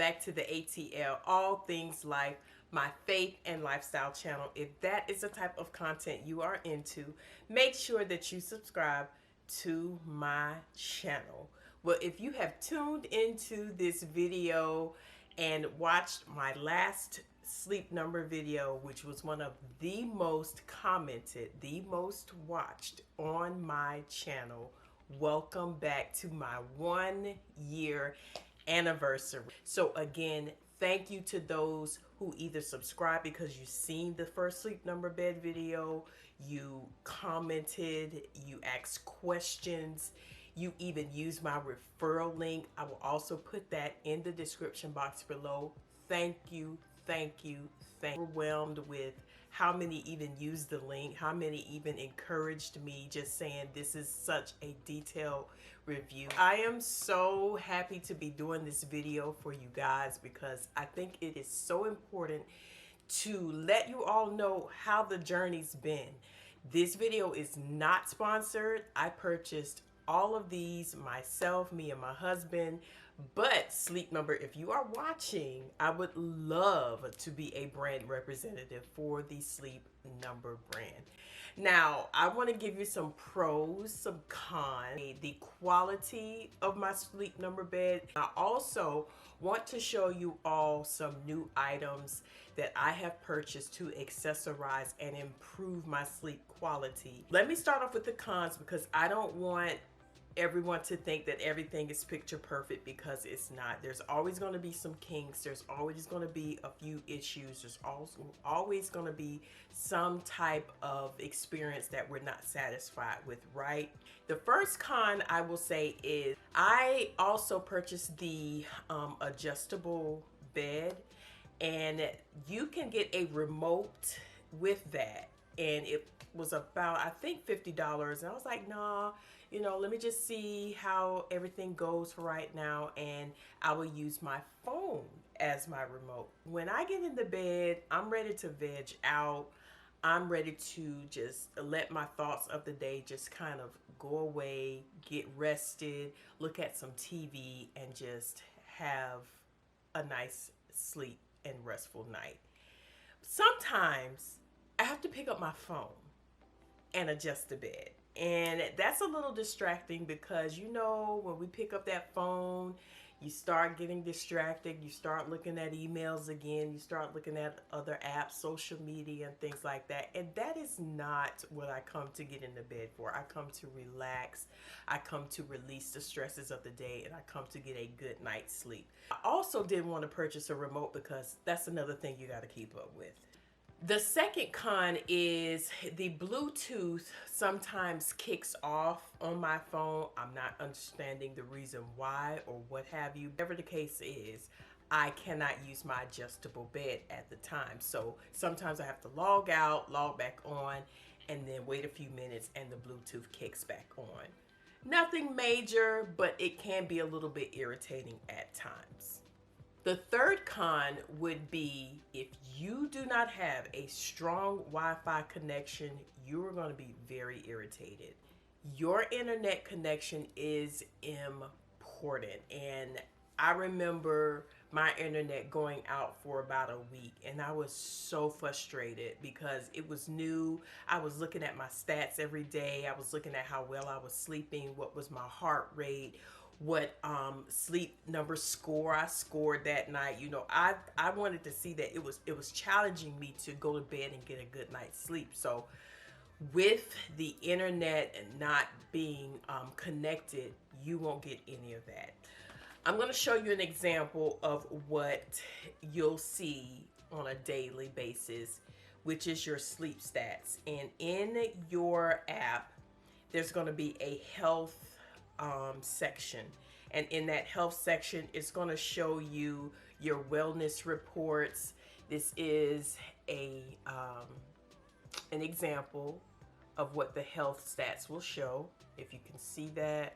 back to the ATL, All Things Life, my faith and lifestyle channel. If that is the type of content you are into, make sure that you subscribe to my channel. Well, if you have tuned into this video and watched my last sleep number video, which was one of the most commented, the most watched on my channel, welcome back to my 1 year anniversary. So again, thank you to those who either subscribed because you've seen the first sleep number bed video, you commented, you asked questions, you even used my referral link. I will also put that in the description box below. Thank you, thank you, thank you. Overwhelmed with how many even used the link, how many even encouraged me, just saying this is such a detailed review. I am so happy to be doing this video for you guys because I think it is so important to let you all know how the journey's been. This video is not sponsored. I purchased all of these myself, me and my husband. But Sleep Number, if you are watching, I would love to be a brand representative for the Sleep Number brand. Now, I want to give you some pros, some cons, the quality of my Sleep Number bed. I also want to show you all some new items that I have purchased to accessorize and improve my sleep quality. Let me start off with the cons because I don't want everyone to think that everything is picture perfect, because it's not. There's always going to be some kinks. There's always going to be a few issues. There's also always going to be some type of experience that we're not satisfied with, right? The first con I will say is I also purchased the adjustable bed, and you can get a remote with that, and it was about, I think, $50, and I was like, nah, you know, let me just see how everything goes for right now, and I will use my phone as my remote. When I get in the bed, I'm ready to veg out. I'm ready to just let my thoughts of the day just kind of go away, get rested, look at some TV, and just have a nice sleep and restful night. Sometimes I have to pick up my phone and adjust the bed. And that's a little distracting because, you know, when we pick up that phone, you start getting distracted. You start looking at emails again. You start looking at other apps, social media, and things like that. And that is not what I come to get in the bed for. I come to relax. I come to release the stresses of the day, and I come to get a good night's sleep. I also didn't want to purchase a remote because that's another thing you got to keep up with. The second con is the Bluetooth sometimes kicks off on my phone. I'm not understanding the reason why or what have you. Whatever the case is, I cannot use my adjustable bed at the time. So sometimes I have to log out, log back on, and then wait a few minutes and the Bluetooth kicks back on. Nothing major, but it can be a little bit irritating at times. The third con would be if you do not have a strong Wi-Fi connection, you are going to be very irritated. Your internet connection is important, and I remember my internet going out for about a week, and I was so frustrated because it was new. I was looking at my stats every day. I was looking at how well I was sleeping, what was my heart rate, what sleep number score I scored that night. You know, I wanted to see that it was challenging me to go to bed and get a good night's sleep. So with the internet not being connected, you won't get any of that. I'm going to show you an example of what you'll see on a daily basis, which is your sleep stats. And in your app, there's going to be a health section, and in that health section it's going to show you your wellness reports. This is an example of what the health stats will show. If you can see that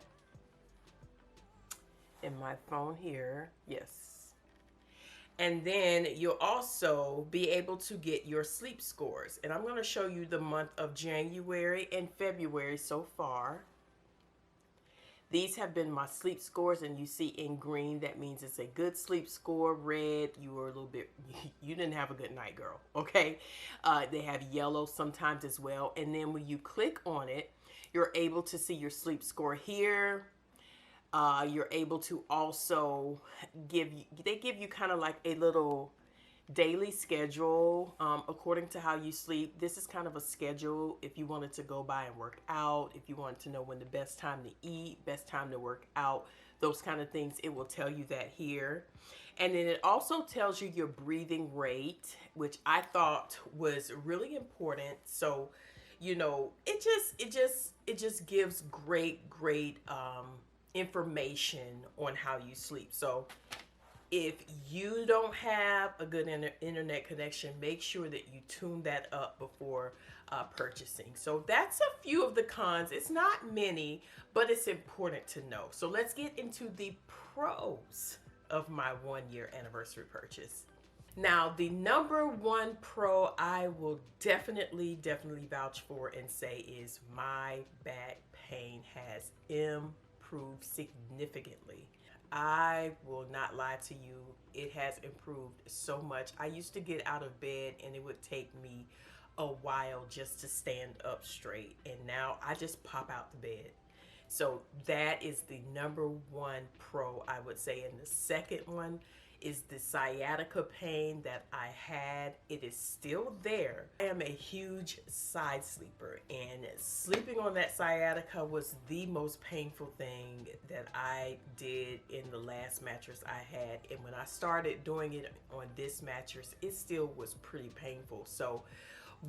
in my phone here, yes. And then you'll also be able to get your sleep scores, and I'm going to show you the month of January and February so far. These have been my sleep scores, and you see in green, that means it's a good sleep score. Red, you were a little bit, you didn't have a good night, girl, okay? They have yellow sometimes as well. And then when you click on it, you're able to see your sleep score here. You're able to also they give you kind of like a little daily schedule according to how you sleep. This is kind of a schedule if you wanted to go by and work out, if you wanted to know when the best time to eat, best time to work out, those kind of things. It will tell you that here. And then it also tells you your breathing rate, which I thought was really important. So, you know, it just gives great information on how you sleep. So if you don't have a good internet connection, make sure that you tune that up before purchasing. So that's a few of the cons. It's not many, but it's important to know. So let's get into the pros of my 1-year anniversary purchase. Now, the number one pro I will definitely vouch for and say is my back pain has improved significantly. I will not lie to you, it has improved so much. I used to get out of bed and it would take me a while just to stand up straight, and now I just pop out the bed. So that is the number one pro, I would say. And the second one is the sciatica pain that I had. It is still there. I am a huge side sleeper, and sleeping on that sciatica was the most painful thing that I did in the last mattress I had. And when I started doing it on this mattress, it still was pretty painful. So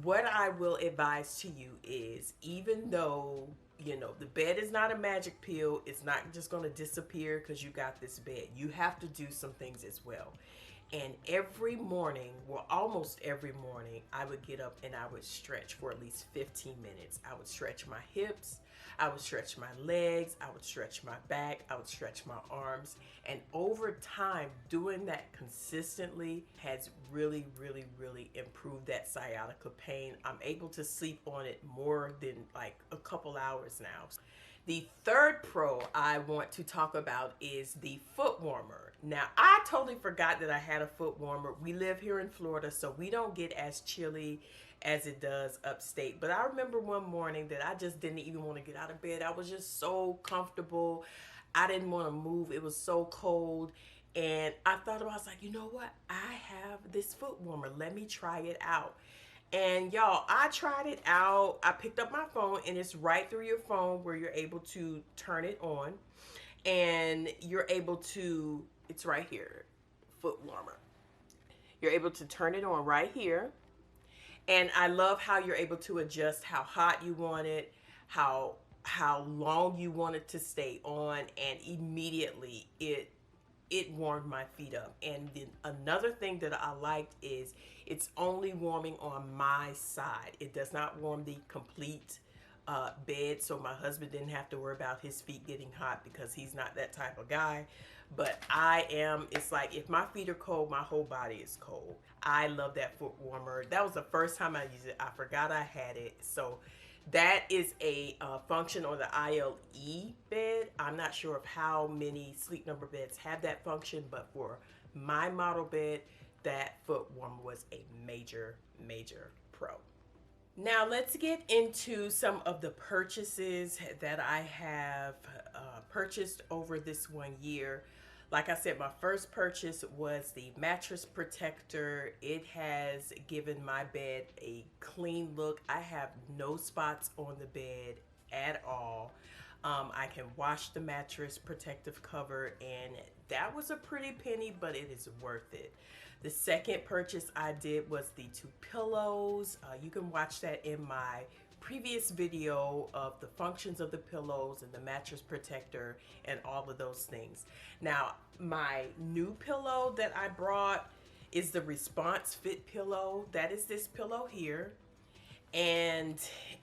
what I will advise to you is, even though, you know, the bed is not a magic pill, it's not just going to disappear because you got this bed. You have to do some things as well. And every morning, well, almost every morning, I would get up and I would stretch for at least 15 minutes. I would stretch my hips, I would stretch my legs, I would stretch my back, I would stretch my arms. And over time, doing that consistently has really improved that sciatica pain. I'm able to sleep on it more than like a couple hours now. The third pro I want to talk about is the foot warmer. Now, I totally forgot that I had a foot warmer. We live here in Florida, so we don't get as chilly as it does upstate. But I remember one morning that I just didn't even want to get out of bed. I was just so comfortable. I didn't want to move. It was so cold. And I thought about it, I was like, you know what? I have this foot warmer. Let me try it out. And y'all, I tried it out. I picked up my phone, and it's right through your phone where you're able to turn it on. And you're able to, it's right here, foot warmer. You're able to turn it on right here. And I love how you're able to adjust how hot you want it, how long you want it to stay on, and immediately it warmed my feet up. And then another thing that I liked is it's only warming on my side. It does not warm the complete bed, so my husband didn't have to worry about his feet getting hot because he's not that type of guy. But I am. It's like if my feet are cold, my whole body is cold. I love that foot warmer. That was the first time I used it. I forgot I had it. So that is a function on the 𝐈 bed. I'm not sure of how many Sleep Number beds have that function, but for my model bed, that foot warmer was a major pro. Now let's get into some of the purchases that I have purchased over this 1 year. Like I said, my first purchase was the mattress protector. It has given my bed a clean look. I have no spots on the bed at all. I can wash the mattress protective cover, and that was a pretty penny, but it is worth it. The second purchase I did was the 2 pillows. You can watch that in my previous video of the functions of the pillows and the mattress protector and all of those things. Now, my new pillow that I brought is the Response Fit pillow. That is this pillow here. And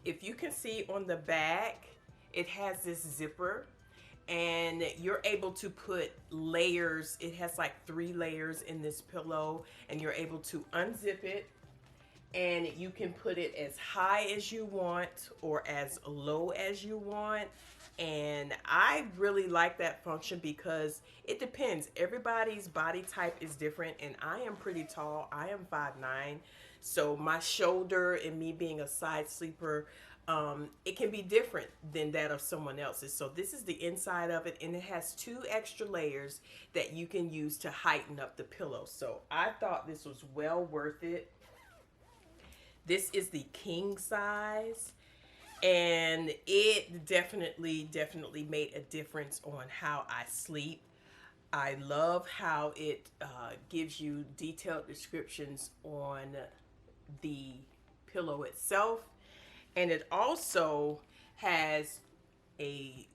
if you can see on the back, it has this zipper, and you're able to put layers. It has like 3 layers in this pillow, and you're able to unzip it, and you can put it as high as you want or as low as you want. And I really like that function because it depends. Everybody's body type is different, and I am pretty tall. I am 5'9", so my shoulder and me being a side sleeper, it can be different than that of someone else's. So this is the inside of it, and it has 2 extra layers that you can use to heighten up the pillow. So I thought this was well worth it. This is the king size, and it definitely made a difference on how I sleep. I love how it gives you detailed descriptions on the pillow itself, and it also has a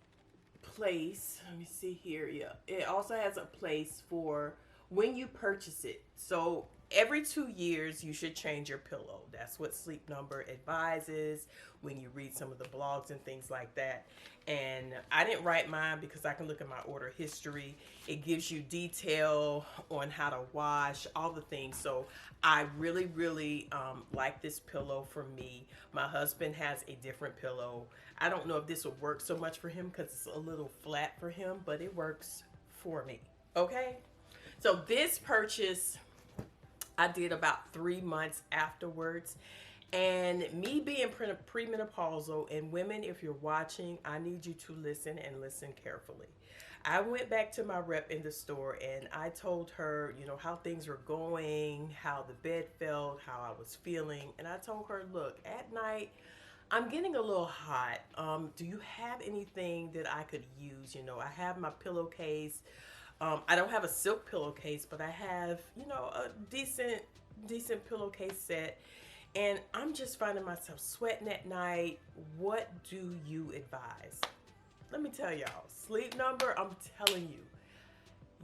place. Let me see here. Yeah, it also has a place for when you purchase it. So every 2 years you should change your pillow. That's what Sleep Number advises when you read some of the blogs and things like that. And I didn't write mine because I can look at my order history. It gives you detail on how to wash, all the things. So I really like this pillow for me. My husband has a different pillow. I don't know if this would work so much for him because it's a little flat for him, but it works for me. Okay, so this purchase I did about 3 months afterwards. And me being premenopausal, and women, if you're watching, I need you to listen and listen carefully. I went back to my rep in the store and I told her, you know, how things were going, how the bed felt, how I was feeling. And I told her, look, at night, I'm getting a little hot. Do you have anything that I could use? You know, I have my pillowcase. I don't have a silk pillowcase, but I have, you know, a decent pillowcase set. And I'm just finding myself sweating at night. What do you advise? Let me tell y'all, Sleep Number, I'm telling you,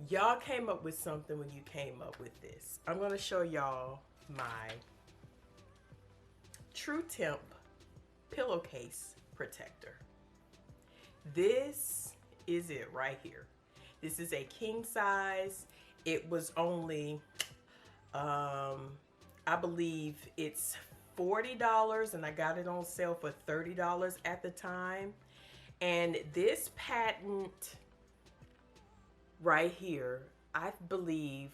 y'all came up with something when you came up with this. I'm going to show y'all my True Temp pillowcase protector. This is it right here. This is a king size. It was only, I believe it's $40, and I got it on sale for $30 at the time. And this patent right here, I believe,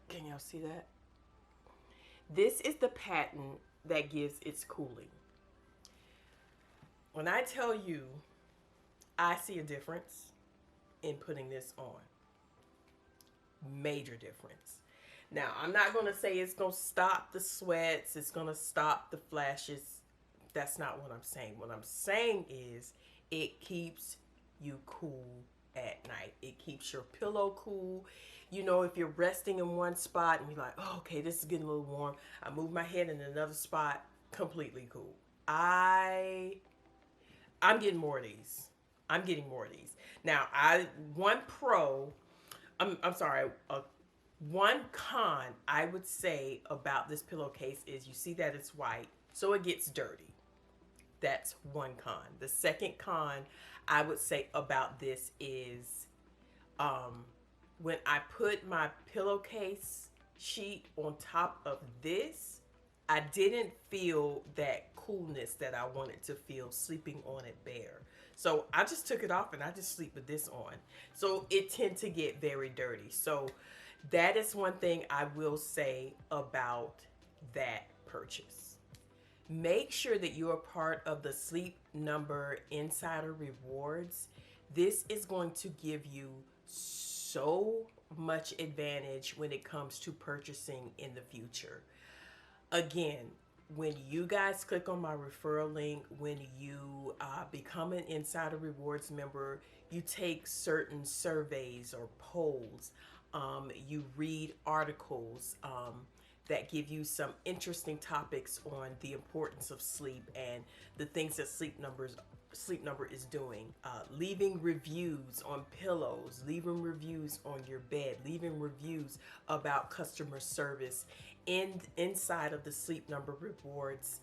can y'all see that? This is the patent that gives its cooling. When I tell you, I see a difference in putting this on. Major difference. Now, I'm not going to say it's going to stop the sweats, it's going to stop the flashes. That's not what I'm saying. What I'm saying is it keeps you cool at night. It keeps your pillow cool. You know, if you're resting in one spot and you're like, oh, okay, this is getting a little warm. I move my head in another spot, completely cool. I'm getting more of these. I'm getting more of these. Now, one con I would say about this pillowcase is you see that it's white, so it gets dirty. That's one con. The second con I would say about this is when I put my pillowcase sheet on top of this, I didn't feel that coolness that I wanted to feel sleeping on it bare. So I just took it off and I just sleep with this on. So it tends to get very dirty. So that is one thing I will say about that purchase. Make sure that you are part of the Sleep Number Insider Rewards. This is going to give you so much advantage when it comes to purchasing in the future. Again, when you guys click on my referral link, when you become an Insider Rewards member, you take certain surveys or polls. You read articles that give you some interesting topics on the importance of sleep and the things that Sleep Number is doing. Leaving reviews on pillows, leaving reviews on your bed, leaving reviews about customer service inside of the Sleep Number Rewards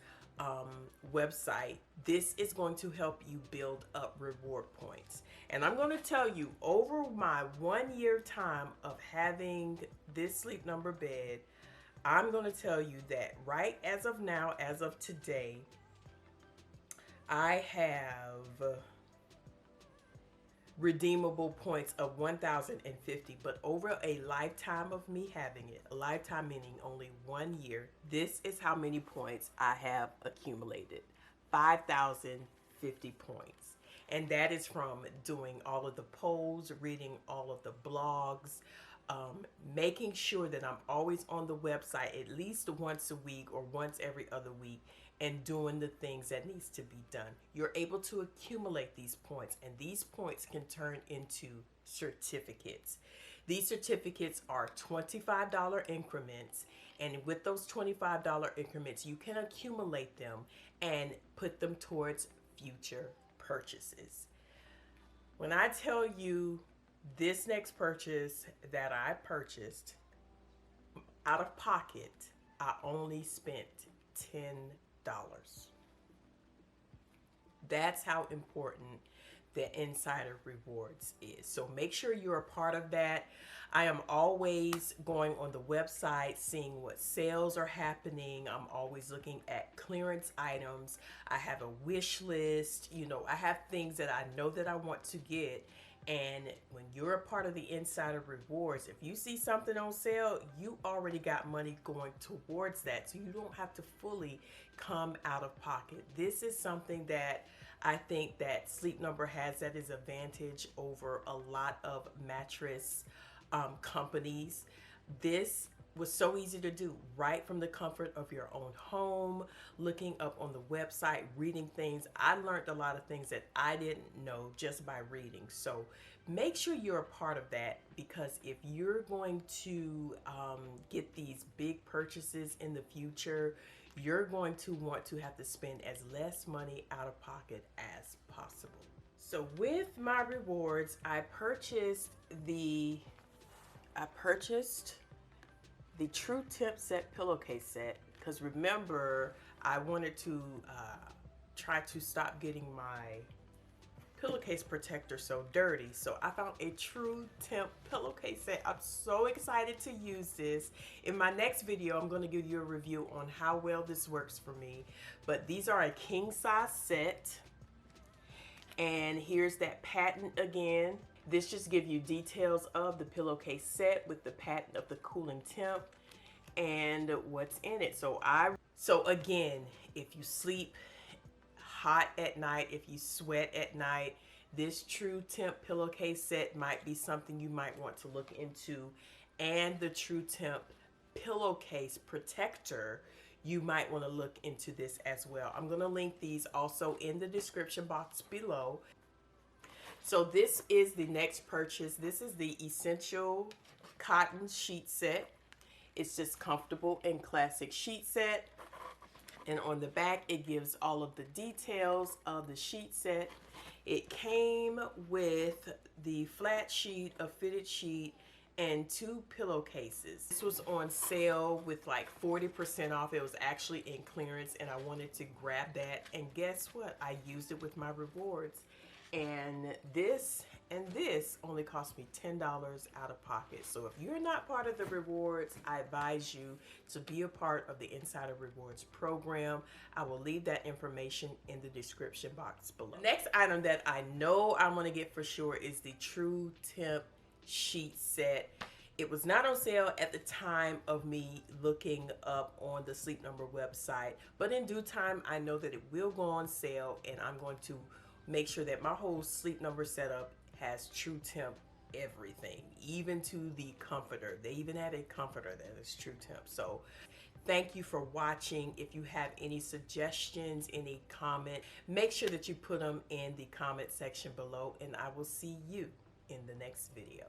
website. This is going to help you build up reward points. And I'm going to tell you, over my 1 year time of having this Sleep Number bed, I'm going to tell you that right as of now, as of today, I have redeemable points of 1,050, but over a lifetime of me having it, a lifetime meaning only 1 year, this is how many points I have accumulated. 5,050 points. And that is from doing all of the polls, reading all of the blogs, making sure that I'm always on the website at least once a week or once every other week, and doing the things that needs to be done. You're able to accumulate these points, and these points can turn into certificates. These certificates are $25 increments, and with those $25 increments, you can accumulate them and put them towards future purchases. When I tell you this next purchase that I purchased out of pocket, I only spent $10. That's how important the Insider Rewards is. So make sure you're a part of that. I am always going on the website, seeing what sales are happening. I'm always looking at clearance items. I have a wish list. You know, I have things that I know that I want to get. And when you're a part of the Insider Rewards, if you see something on sale, you already got money going towards that. So you don't have to fully come out of pocket. This is something that I think that Sleep Number has that is advantage over a lot of mattress companies. This was so easy to do right from the comfort of your own home, looking up on the website, reading things. I learned a lot of things that I didn't know just by reading. So make sure you're a part of that, because if you're going to get these big purchases in the future, you're going to want to have to spend as less money out of pocket as possible. So with my rewards, I purchased the True Temp set pillowcase set, because remember, I wanted to try to stop getting my pillowcase protector so dirty. So I found a True Temp pillowcase set. I'm so excited to use this. In my next video, I'm going to give you a review on how well this works for me. But these are a king size set. And here's that patent again. This just gives you details of the pillowcase set with the patent of the cooling temp and what's in it. So again, if you sleep hot at night, if you sweat at night, this True Temp pillowcase set might be something you might want to look into. And the True Temp pillowcase protector, you might want to look into this as well. I'm going to link these also in the description box below. So this is the next purchase. This is the Essential Cotton Sheet Set. It's just comfortable and classic sheet set. And on the back, it gives all of the details of the sheet set. It came with the flat sheet, a fitted sheet, and 2 pillowcases. This was on sale with like 40% off. It was actually in clearance, and I wanted to grab that. And guess what? I used it with my rewards. And this only cost me $10 out of pocket. So if you're not part of the rewards, I advise you to be a part of the Insider Rewards program. I will leave that information in the description box below. Next item that I know I'm going to get for sure is the True Temp sheet set. It was not on sale at the time of me looking up on the Sleep Number website, but in due time, I know that it will go on sale, and I'm going to make sure that my whole Sleep Number setup has True Temp everything, even to the comforter. They even have a comforter that is True Temp. So thank you for watching. If you have any suggestions, any comment, make sure that you put them in the comment section below, and I will see you in the next video.